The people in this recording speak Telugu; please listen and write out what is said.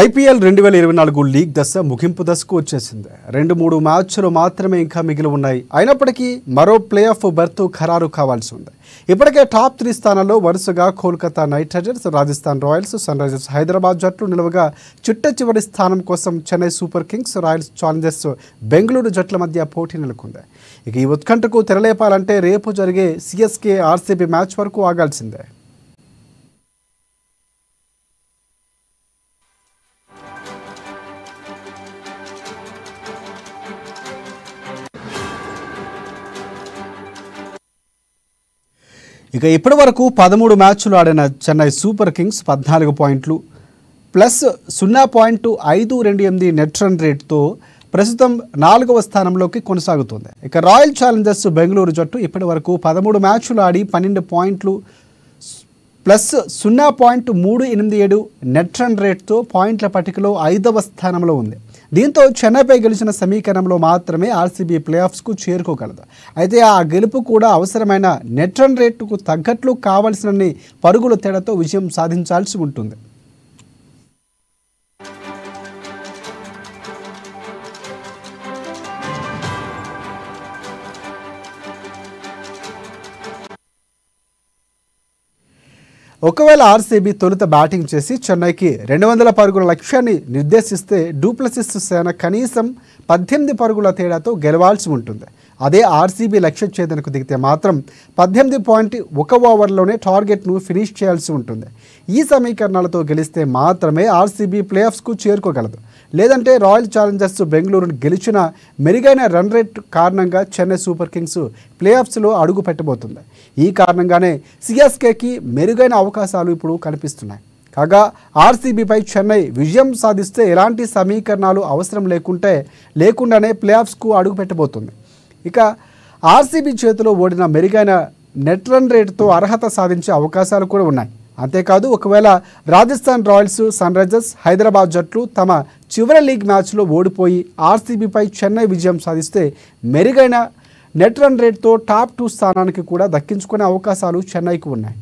ఐపీఎల్ 2024 లీగ్ దశ ముగింపు దశకు వచ్చేసింది. 2-3 మ్యాచ్లు మాత్రమే ఇంకా మిగిలి ఉన్నాయి. అయినప్పటికీ మరో ప్లే ఆఫ్ బెర్త్ ఖరారు కావాల్సి ఉంది. ఇప్పటికే టాప్ 3 స్థానాల్లో వరుసగా Kolkata Knight Riders, Rajasthan Royals, Sunrisers Hyderabad జట్లు నిలవగా చిట్ట చివరి స్థానం కోసం Chennai Super Kings, Royals Challengers Bengaluru జట్ల మధ్య పోటీ నెలకొంది. ఇక ఈ ఉత్కంఠకు తెరలేపాలంటే రేపు జరిగే సిఎస్కే ఆర్సీబీ మ్యాచ్ వరకు ఆగాల్సిందే. ఇక ఇప్పటి వరకు 13 మ్యాచ్లు ఆడిన చెన్నై సూపర్ కింగ్స్ 14 పాయింట్లు ప్లస్ 0.528 నెట్ రన్ రేట్తో ప్రస్తుతం 4వ స్థానంలోకి కొనసాగుతుంది. ఇక రాయల్ ఛాలెంజర్స్ బెంగళూరు జట్టు ఇప్పటి వరకు 13 మ్యాచ్లు ఆడి 12 పాయింట్లు ప్లస్ 0.387 నెట్ రన్ రేట్తో పాయింట్ల పట్టికలో 5వ స్థానంలో ఉంది. దీంతో చెన్నైపై గెలిచిన సమీకరణంలో మాత్రమే ఆర్సీబీ ప్లే ఆఫ్స్కు చేరుకోగలదు. అయితే ఆ గెలుపు కూడా అవసరమైన నెట్ రన్ రేటుకు తగ్గట్లు కావాల్సినన్ని పరుగుల తేడాతో విజయం సాధించాల్సి ఉంటుంది. ఒకవేళ ఆర్సీబీ తొలుత బ్యాటింగ్ చేసి చెన్నైకి 200 పరుగుల లక్ష్యాన్ని నిర్దేశిస్తే డూప్లెసిస్ సేన కనీసం 18 పరుగుల తేడాతో గెలవాల్సి ఉంటుంది. అదే ఆర్సీబీ లక్ష్య ఛేదనకు దిగితే మాత్రం 18.1 ఓవర్లోనే టార్గెట్ను ఫినిష్ చేయాల్సి ఉంటుంది. ఈ సమీకరణాలతో గెలిస్తే మాత్రమే ఆర్సీబీ ప్లే ఆఫ్స్కు చేరుకోగలదు. లేదంటే రాయల్ ఛాలెంజర్స్ బెంగళూరును గెలిచిన మెరుగైన రన్ రేట్ కారణంగా చెన్నై సూపర్ కింగ్స్ ప్లే ఆఫ్స్లో అడుగు పెట్టబోతుంది. ఈ కారణంగానే సిఎస్కేకి మెరుగైన అవకాశాలు ఇప్పుడు కనిపిస్తున్నాయి. కాగా ఆర్సీబీపై చెన్నై విజయం సాధిస్తే ఎలాంటి సమీకరణాలు అవసరం లేకుండానే ప్లే ఆఫ్స్కు అడుగు పెట్టబోతుంది. ఇక ఆర్సీబీ చేతిలో ఓడిన మెరుగైన నెట్ రన్ రేటుతో అర్హత సాధించే అవకాశాలు కూడా ఉన్నాయి. అంతేకాదు ఒకవేళ Rajasthan Royals, Sunrisers Hyderabad జట్లు తమ చివరి లీగ్ మ్యాచ్లో ఓడిపోయి ఆర్సీబీపై చెన్నై విజయం సాధిస్తే మెరుగైన నెట్ రన్ రేట్తో టాప్ 2 స్థానానికి కూడా దక్కించుకునే అవకాశాలు చెన్నైకి ఉన్నాయి.